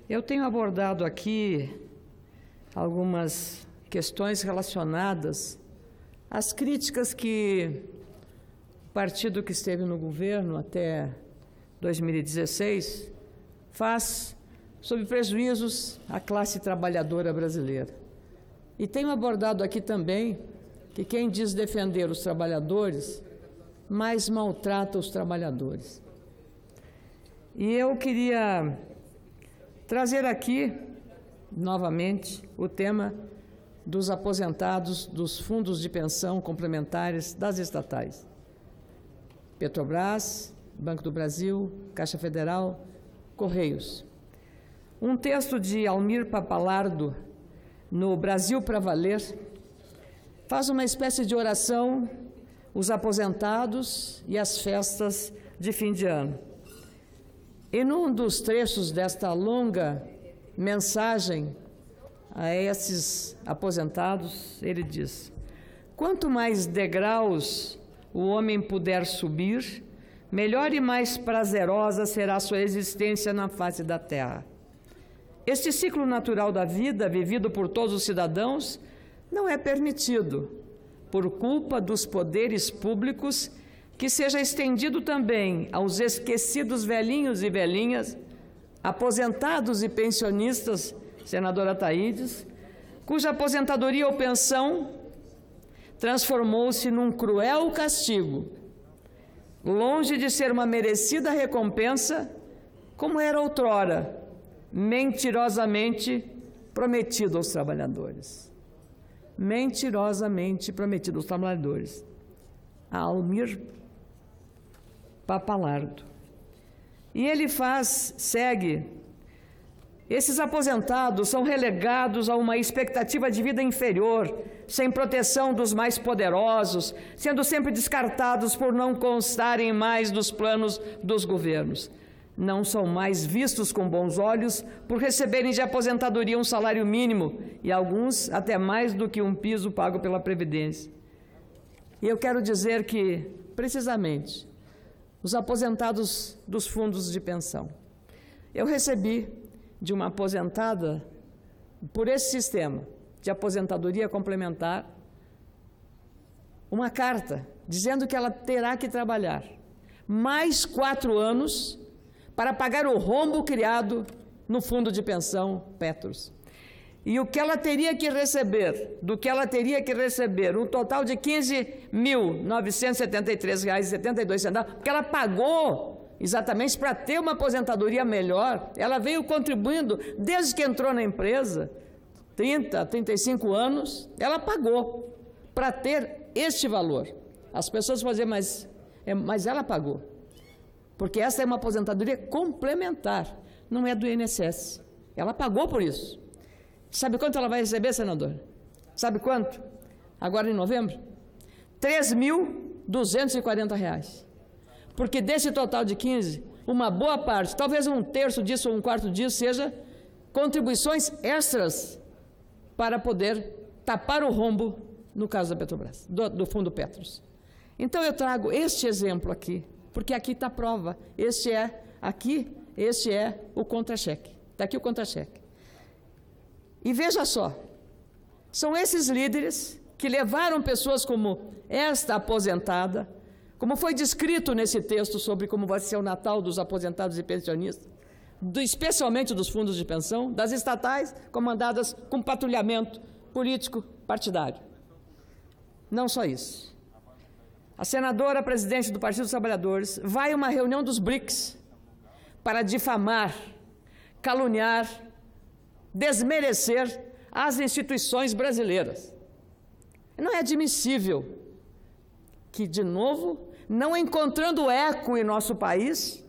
Eu tenho abordado aqui algumas questões relacionadas às críticas que o partido que esteve no governo até 2016 faz sobre prejuízos à classe trabalhadora brasileira. E tenho abordado aqui também que quem diz defender os trabalhadores mais maltrata os trabalhadores. E eu queria trazer aqui, novamente, o tema dos aposentados dos fundos de pensão complementares das estatais. Petrobras, Banco do Brasil, Caixa Federal, Correios. Um texto de Almir Papalardo, no Brasil pra Valer, faz uma espécie de oração, os aposentados e as festas de fim de ano. E num dos trechos desta longa mensagem a esses aposentados, ele diz: quanto mais degraus o homem puder subir, melhor e mais prazerosa será a sua existência na face da terra. Este ciclo natural da vida, vivido por todos os cidadãos, não é permitido, por culpa dos poderes públicos, que seja estendido também aos esquecidos velhinhos e velhinhas, aposentados e pensionistas, senadora Thaídes, cuja aposentadoria ou pensão transformou-se num cruel castigo, longe de ser uma merecida recompensa, como era outrora, mentirosamente prometido aos trabalhadores. Mentirosamente prometido aos trabalhadores. Almir Papalardo. E ele segue, esses aposentados são relegados a uma expectativa de vida inferior, sem proteção dos mais poderosos, sendo sempre descartados por não constarem mais dos planos dos governos. Não são mais vistos com bons olhos por receberem de aposentadoria um salário mínimo e alguns até mais do que um piso pago pela Previdência. E eu quero dizer que, precisamente, os aposentados dos fundos de pensão. Eu recebi de uma aposentada, por esse sistema de aposentadoria complementar, uma carta dizendo que ela terá que trabalhar mais 4 anos para pagar o rombo criado no fundo de pensão Petros. E o que ela teria que receber, um total de R$ 15.973,72, porque ela pagou exatamente para ter uma aposentadoria melhor. Ela veio contribuindo desde que entrou na empresa, 30, 35 anos, ela pagou para ter este valor. As pessoas vão dizer, mas ela pagou. Porque essa é uma aposentadoria complementar, não é do INSS. Ela pagou por isso. Sabe quanto ela vai receber, senador? Sabe quanto? Agora em novembro? R$ 3.240. Porque desse total de 15, uma boa parte, talvez um terço disso ou um quarto disso, seja contribuições extras para poder tapar o rombo, no caso da Petrobras, do Fundo Petros. Então eu trago este exemplo aqui, porque aqui está a prova. Este é o contra-cheque. Está aqui o contra-cheque. E veja só, são esses líderes que levaram pessoas como esta aposentada, como foi descrito nesse texto sobre como vai ser o Natal dos aposentados e pensionistas, especialmente dos fundos de pensão, das estatais comandadas com patrulhamento político partidário. Não só isso. A senadora presidente do Partido dos Trabalhadores vai a uma reunião dos BRICS para difamar, caluniar, desmerecer as instituições brasileiras. Não é admissível que, de novo, não encontrando eco em nosso país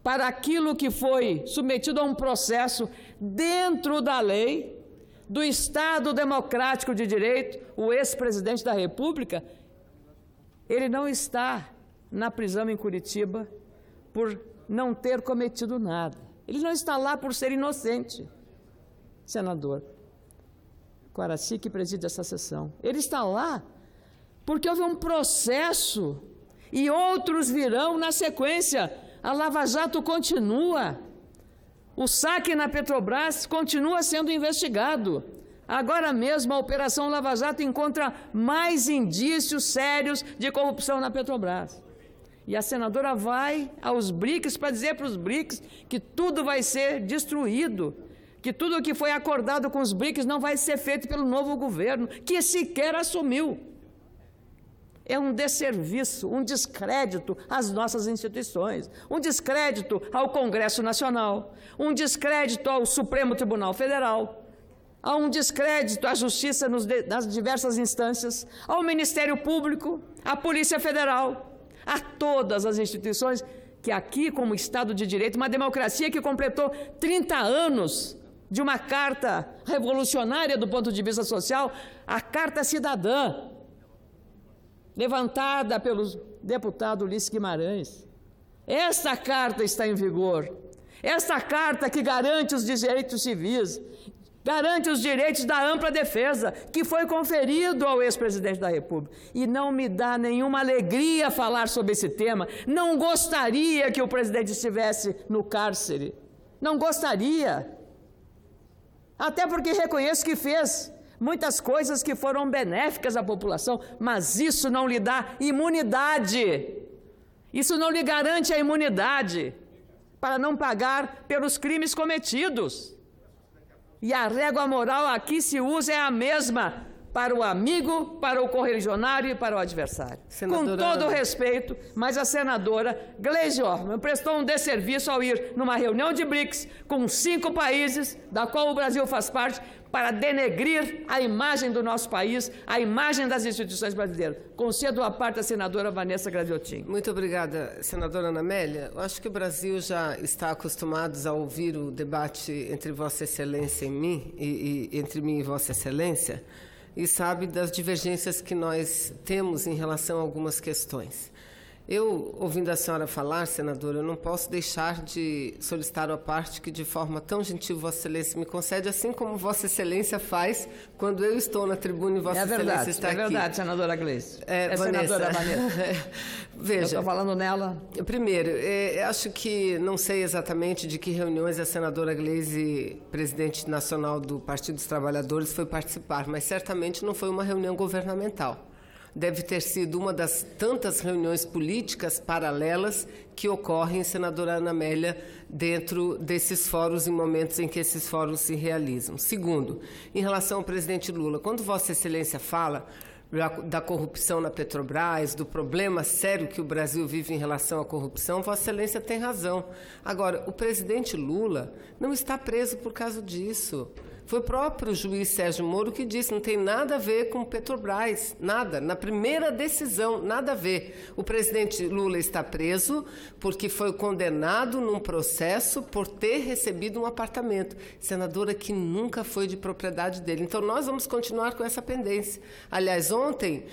para aquilo que foi submetido a um processo dentro da lei, do Estado Democrático de Direito, o ex-presidente da República, ele não está na prisão em Curitiba por não ter cometido nada. Ele não está lá por ser inocente. Senador Coaraci, que preside essa sessão, ele está lá porque houve um processo e outros virão na sequência. A Lava Jato continua. O saque na Petrobras continua sendo investigado. Agora mesmo a Operação Lava Jato encontra mais indícios sérios de corrupção na Petrobras. E a senadora vai aos BRICS para dizer para os BRICS que tudo vai ser destruído, que tudo o que foi acordado com os BRICS não vai ser feito pelo novo governo, que sequer assumiu. É um desserviço, um descrédito às nossas instituições, um descrédito ao Congresso Nacional, um descrédito ao Supremo Tribunal Federal, há um descrédito à Justiça nas diversas instâncias, ao Ministério Público, à Polícia Federal, a todas as instituições que aqui, como Estado de Direito, uma democracia que completou 30 anos de uma carta revolucionária do ponto de vista social, a Carta Cidadã, levantada pelo deputado Ulisses Guimarães. Essa carta está em vigor. Essa carta que garante os direitos civis, garante os direitos da ampla defesa, que foi conferido ao ex-presidente da República. E não me dá nenhuma alegria falar sobre esse tema. Não gostaria que o presidente estivesse no cárcere. Não gostaria. Até porque reconheço que fez muitas coisas que foram benéficas à população, mas isso não lhe dá imunidade. Isso não lhe garante a imunidade para não pagar pelos crimes cometidos. E a régua moral aqui se usa é a mesma para o amigo, para o correligionário e para o adversário. Senadora... Com todo o respeito, mas a senadora Gleisi Hoffmann prestou um desserviço ao ir numa reunião de BRICS com 5 países, da qual o Brasil faz parte, para denegrir a imagem do nosso país, a imagem das instituições brasileiras. Concedo a parte da senadora Vanessa Gradiotin. Muito obrigada, senadora Ana Amélia. Eu acho que o Brasil já está acostumado a ouvir o debate entre Vossa Excelência e mim, entre mim e Vossa Excelência, e sabe das divergências que nós temos em relação a algumas questões. Eu, ouvindo a senhora falar, senadora, eu não posso deixar de solicitar a parte que, de forma tão gentil, Vossa Excelência me concede, assim como Vossa Excelência faz quando eu estou na tribuna e Vossa Excelência está aqui. É verdade, senadora Gleisi. Vanessa, senadora Vanessa. Veja, eu estou falando nela. Primeiro, acho que não sei exatamente de que reuniões a senadora Gleisi, presidente nacional do Partido dos Trabalhadores, foi participar, mas certamente não foi uma reunião governamental. Deve ter sido uma das tantas reuniões políticas paralelas que ocorrem, senadora Ana Amélia, dentro desses fóruns, em momentos em que esses fóruns se realizam. Segundo, em relação ao presidente Lula, quando Vossa Excelência fala da corrupção na Petrobras, do problema sério que o Brasil vive em relação à corrupção, Vossa Excelência tem razão. Agora, o presidente Lula não está preso por causa disso. Foi o próprio juiz Sérgio Moro que disse, não tem nada a ver com Petrobras, nada. Na primeira decisão, nada a ver. O presidente Lula está preso porque foi condenado num processo por ter recebido um apartamento. Senadora, que nunca foi de propriedade dele. Então, nós vamos continuar com essa pendência. Aliás, ontem,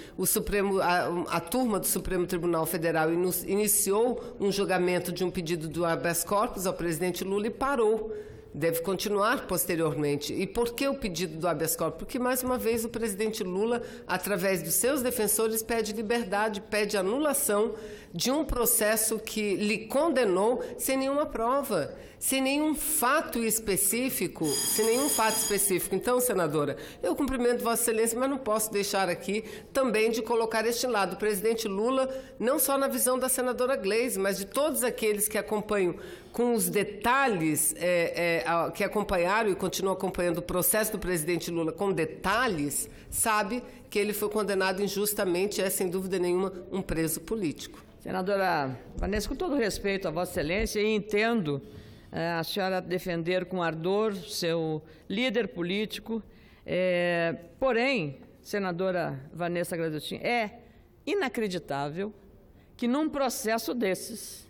a turma do Supremo Tribunal Federal iniciou um julgamento de um pedido do habeas corpus ao presidente Lula e parou. Deve continuar posteriormente. E por que o pedido do habeas corpus? Porque, mais uma vez, o presidente Lula, através dos seus defensores, pede liberdade, pede anulação de um processo que lhe condenou sem nenhuma prova, sem nenhum fato específico, Então, senadora, eu cumprimento Vossa Excelência, mas não posso deixar aqui também de colocar este lado. O presidente Lula, não só na visão da senadora Gleisi, mas de todos aqueles que acompanham com os detalhes, que acompanharam e continuam acompanhando o processo do presidente Lula com detalhes, sabe que ele foi condenado injustamente, é sem dúvida nenhuma um preso político. Senadora Vanessa, com todo respeito a Vossa Excelência, e entendo a senhora defender com ardor seu líder político, porém, senadora Vanessa Gradiotin, é inacreditável que num processo desses,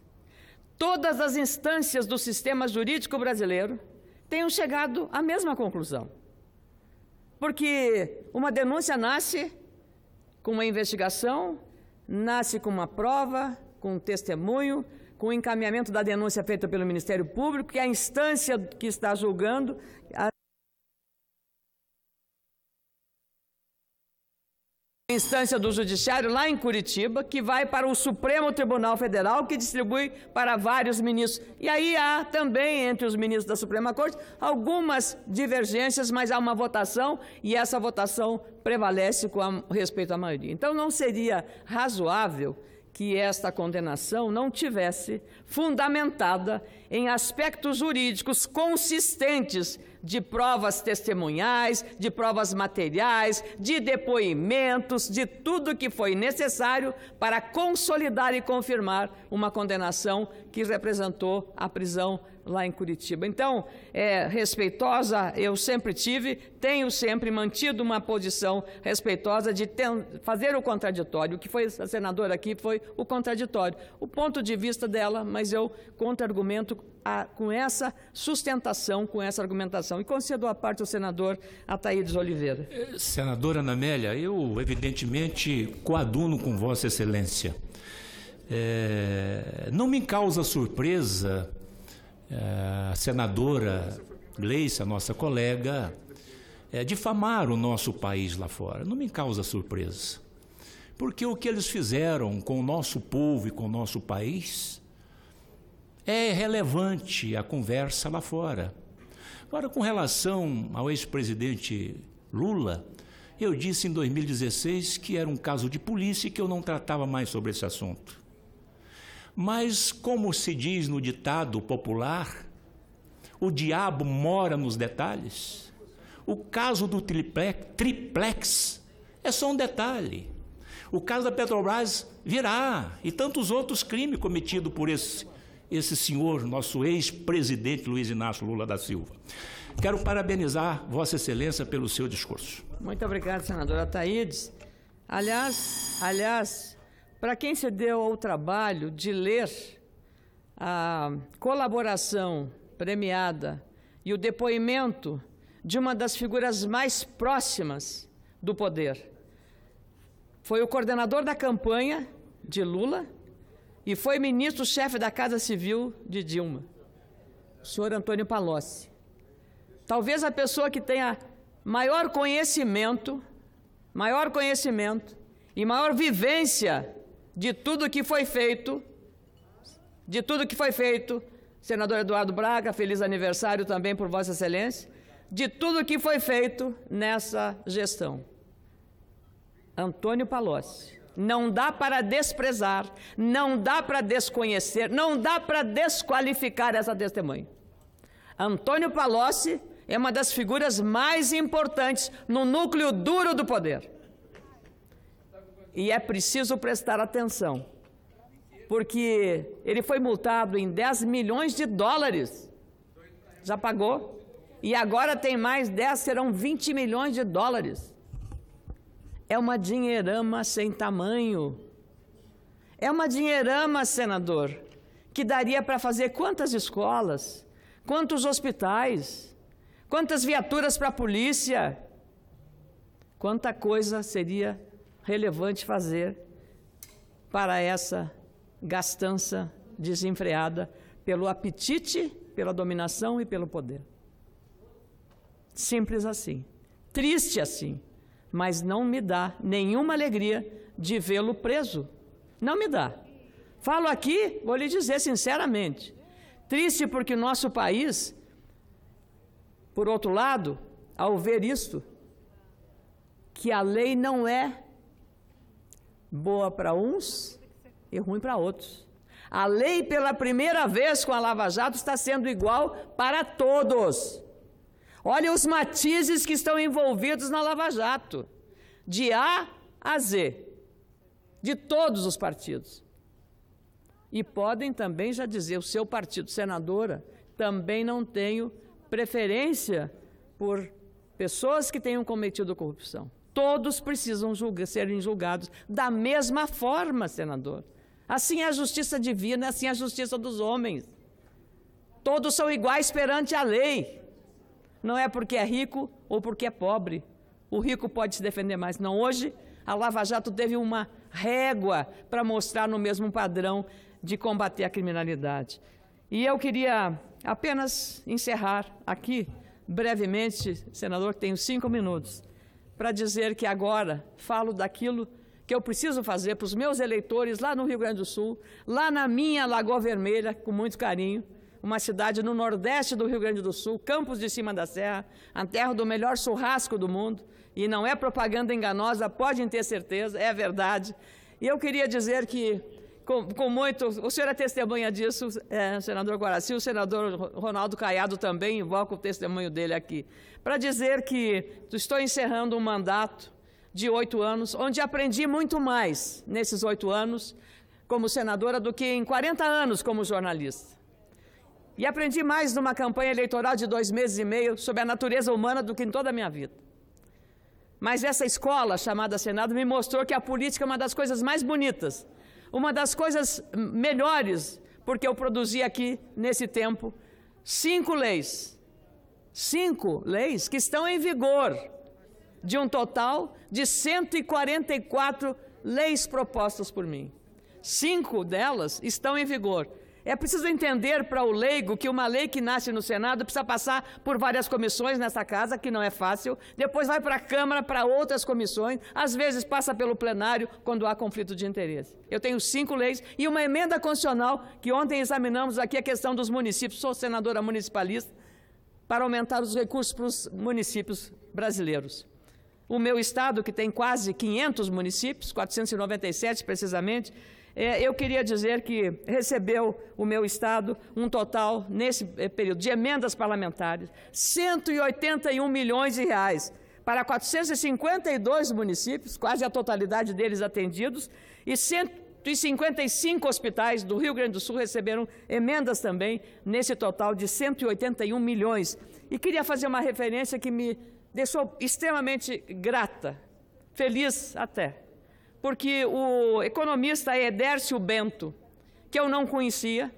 todas as instâncias do sistema jurídico brasileiro tenham chegado à mesma conclusão. Porque uma denúncia nasce com uma investigação, nasce com uma prova, com um testemunho, com o encaminhamento da denúncia feita pelo Ministério Público, que é a instância que está julgando instância do Judiciário lá em Curitiba, que vai para o Supremo Tribunal Federal, que distribui para vários ministros. E aí há também, entre os ministros da Suprema Corte, algumas divergências, mas há uma votação, e essa votação prevalece com respeito à maioria. Então, não seria razoável que esta condenação não tivesse fundamentada em aspectos jurídicos consistentes de provas testemunhais, de provas materiais, de depoimentos, de tudo que foi necessário para consolidar e confirmar uma condenação que representou a prisão lá em Curitiba. Então, respeitosa eu sempre tive, tenho sempre mantido uma posição respeitosa de fazer o contraditório. O que foi a senadora aqui foi o contraditório. O ponto de vista dela, mas eu contra-argumento com essa sustentação, com essa argumentação. E concedo a parte ao senador Ataídes Oliveira. Senadora Ana Amélia, eu evidentemente coaduno com Vossa Excelência. Não me causa surpresa a senadora Gleice, a nossa colega, difamar o nosso país lá fora. Não me causa surpresa. Porque o que eles fizeram com o nosso povo e com o nosso país é relevante a conversa lá fora. Agora, com relação ao ex-presidente Lula, eu disse em 2016 que era um caso de polícia e que eu não tratava mais sobre esse assunto. Mas, como se diz no ditado popular, o diabo mora nos detalhes. O caso do triplex é só um detalhe. O caso da Petrobras virá, e tantos outros crimes cometidos por esse senhor, nosso ex-presidente Luiz Inácio Lula da Silva. Quero parabenizar Vossa Excelência pelo seu discurso. Muito obrigado, senador Ataídes. Aliás, para quem se deu ao trabalho de ler a colaboração premiada e o depoimento de uma das figuras mais próximas do poder, foi o coordenador da campanha de Lula e foi ministro-chefe da Casa Civil de Dilma, o senhor Antônio Palocci. Talvez a pessoa que tenha maior conhecimento e maior vivência de tudo que foi feito, senador Eduardo Braga, feliz aniversário também por Vossa Excelência, de tudo que foi feito nessa gestão. Antônio Palocci. Não dá para desprezar, não dá para desconhecer, não dá para desqualificar essa testemunha. Antônio Palocci é uma das figuras mais importantes no núcleo duro do poder. E é preciso prestar atenção, porque ele foi multado em 10 milhões de dólares, já pagou, e agora tem mais 10, serão 20 milhões de dólares. É uma dinheirama sem tamanho. É uma dinheirama, senador, que daria para fazer quantas escolas, quantos hospitais, quantas viaturas para a polícia, quanta coisa seria relevante fazer para essa gastança desenfreada pelo apetite, pela dominação e pelo poder. Simples assim. Triste assim. Mas não me dá nenhuma alegria de vê-lo preso. Não me dá. Falo aqui, vou lhe dizer sinceramente, triste porque o nosso país, por outro lado, ao ver isto, que a lei não é boa para uns e ruim para outros. A lei, pela primeira vez com a Lava Jato, está sendo igual para todos. Olha os matizes que estão envolvidos na Lava Jato, de A a Z, de todos os partidos. E podem também já dizer, o seu partido, senadora, também não tenho preferência por pessoas que tenham cometido corrupção. Todos precisam serem julgados da mesma forma, senador. Assim é a justiça divina, assim é a justiça dos homens. Todos são iguais perante a lei. Não é porque é rico ou porque é pobre. O rico pode se defender mais. Não, hoje a Lava Jato teve uma régua para mostrar no mesmo padrão de combater a criminalidade. E eu queria apenas encerrar aqui, brevemente, senador, tenho 5 minutos, para dizer que agora falo daquilo que eu preciso fazer para os meus eleitores lá no Rio Grande do Sul, lá na minha Lagoa Vermelha, com muito carinho, uma cidade no nordeste do Rio Grande do Sul, Campos de Cima da Serra, a terra do melhor churrasco do mundo, e não é propaganda enganosa, podem ter certeza, é verdade. E eu queria dizer que, com muito... O senhor é testemunha disso, senador Guaraci, o senador Ronaldo Caiado também invoca o testemunho dele aqui, para dizer que estou encerrando um mandato de 8 anos, onde aprendi muito mais nesses 8 anos como senadora do que em 40 anos como jornalista. E aprendi mais numa campanha eleitoral de 2 meses e meio sobre a natureza humana do que em toda a minha vida. Mas essa escola chamada Senado me mostrou que a política é uma das coisas mais bonitas, uma das coisas melhores, porque eu produzi aqui, nesse tempo, 5 leis. 5 leis que estão em vigor, de um total de 144 leis propostas por mim. 5 delas estão em vigor. É preciso entender para o leigo que uma lei que nasce no Senado precisa passar por várias comissões nessa casa, que não é fácil, depois vai para a Câmara, para outras comissões, às vezes passa pelo plenário quando há conflito de interesse. Eu tenho 5 leis e uma emenda constitucional, que ontem examinamos aqui a questão dos municípios, sou senadora municipalista, para aumentar os recursos para os municípios brasileiros. O meu estado, que tem quase 500 municípios, 497 precisamente, eu queria dizer que recebeu o meu estado um total, nesse período, de emendas parlamentares, 181 milhões de reais para 452 municípios, quase a totalidade deles atendidos, e 155 hospitais do Rio Grande do Sul receberam emendas também, nesse total de 181 milhões. E queria fazer uma referência que me deixou extremamente grata, feliz até, porque o economista Edércio Bento, que eu não conhecia,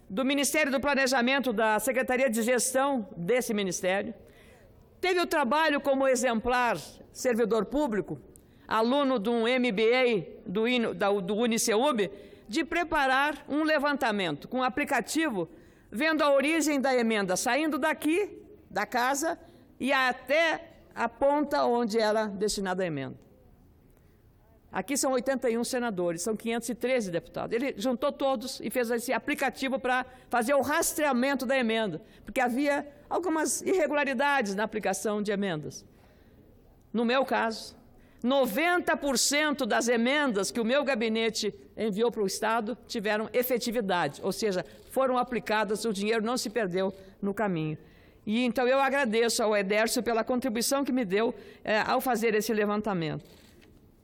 do Ministério do Planejamento, da Secretaria de Gestão desse ministério, teve o trabalho como exemplar servidor público, aluno de um MBA do UniCeub, de preparar um levantamento com um aplicativo, vendo a origem da emenda, saindo daqui, da casa, e até a ponta onde era destinada a emenda. Aqui são 81 senadores, são 513 deputados. Ele juntou todos e fez esse aplicativo para fazer o rastreamento da emenda, porque havia algumas irregularidades na aplicação de emendas. No meu caso, 90% das emendas que o meu gabinete enviou para o Estado tiveram efetividade, ou seja, foram aplicadas, o dinheiro não se perdeu no caminho. E então eu agradeço ao Edércio pela contribuição que me deu ao fazer esse levantamento.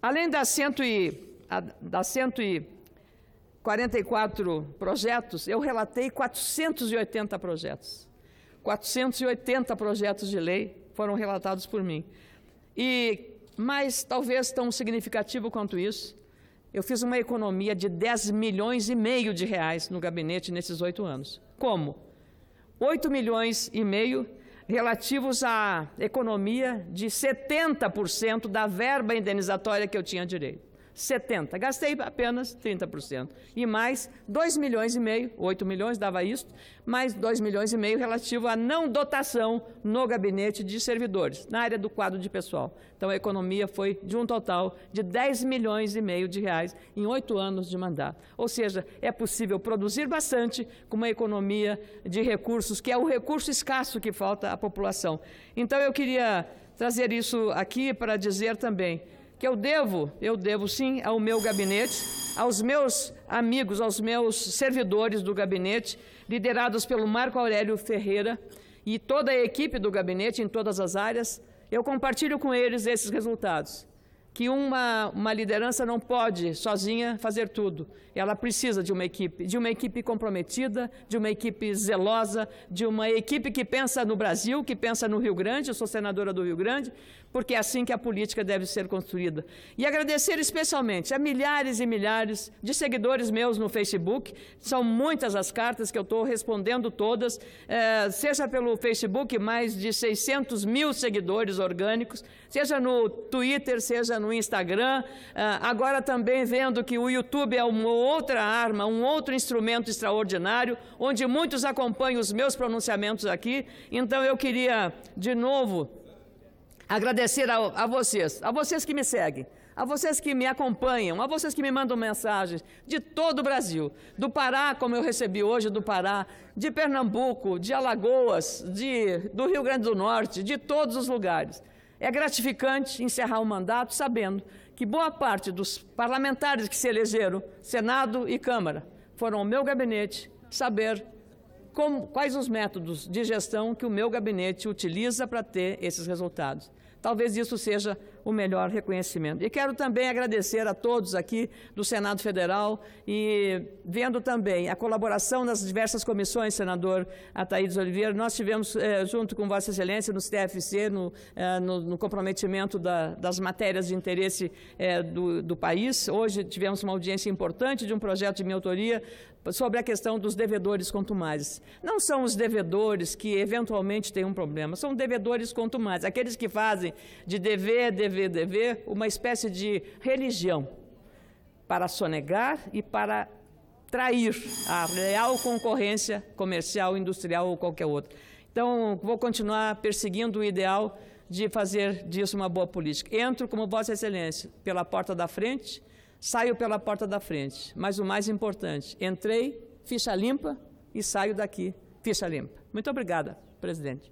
Além das 144 projetos, eu relatei 480 projetos. 480 projetos de lei foram relatados por mim. Mas talvez tão significativo quanto isso, eu fiz uma economia de 10 milhões e meio de reais no gabinete nesses 8 anos. Como? 8 milhões e meio relativos à economia de 70% da verba indenizatória que eu tinha direito. 70%. Gastei apenas 30%. E mais 2 milhões e meio, 8 milhões dava isso, mais 2 milhões e meio relativo à não dotação no gabinete de servidores, na área do quadro de pessoal. Então a economia foi de um total de 10 milhões e meio de reais em 8 anos de mandato. Ou seja, é possível produzir bastante com uma economia de recursos, que é o recurso escasso que falta à população. Então eu queria trazer isso aqui para dizer também que eu devo sim ao meu gabinete, aos meus amigos, aos meus servidores do gabinete, liderados pelo Marco Aurélio Ferreira e toda a equipe do gabinete em todas as áreas. Eu compartilho com eles esses resultados, que uma liderança não pode sozinha fazer tudo. Ela precisa de uma equipe comprometida, de uma equipe zelosa, de uma equipe que pensa no Brasil, que pensa no Rio Grande. Eu sou senadora do Rio Grande, porque é assim que a política deve ser construída. E agradecer especialmente a milhares e milhares de seguidores meus no Facebook. São muitas as cartas que eu estou respondendo todas, seja pelo Facebook, mais de 600 mil seguidores orgânicos, seja no Twitter, seja no Instagram, agora também vendo que o YouTube é uma outra arma, um outro instrumento extraordinário, onde muitos acompanham os meus pronunciamentos aqui. Então eu queria, de novo, agradecer a vocês que me seguem, a vocês que me acompanham, a vocês que me mandam mensagens de todo o Brasil, do Pará, como eu recebi hoje do Pará, de Pernambuco, de Alagoas, do Rio Grande do Norte, de todos os lugares. É gratificante encerrar o mandato sabendo que boa parte dos parlamentares que se elegeram, Senado e Câmara, foram ao meu gabinete saber quais os métodos de gestão que o meu gabinete utiliza para ter esses resultados. Talvez isso seja o melhor reconhecimento. E quero também agradecer a todos aqui do Senado Federal e vendo também a colaboração das diversas comissões, senador Ataídes Oliveira. Nós tivemos, junto com Vossa Excelência, no TFC, no comprometimento das matérias de interesse do país. Hoje tivemos uma audiência importante de um projeto de minha autoria sobre a questão dos devedores contumazes. Não são os devedores que eventualmente têm um problema, são devedores contumazes, aqueles que fazem de dever uma espécie de religião para sonegar e para trair a real concorrência comercial, industrial ou qualquer outra. Então, vou continuar perseguindo o ideal de fazer disso uma boa política. Entro, como Vossa Excelência, pela porta da frente, saio pela porta da frente, mas o mais importante, entrei, ficha limpa e saio daqui, ficha limpa. Muito obrigada, presidente.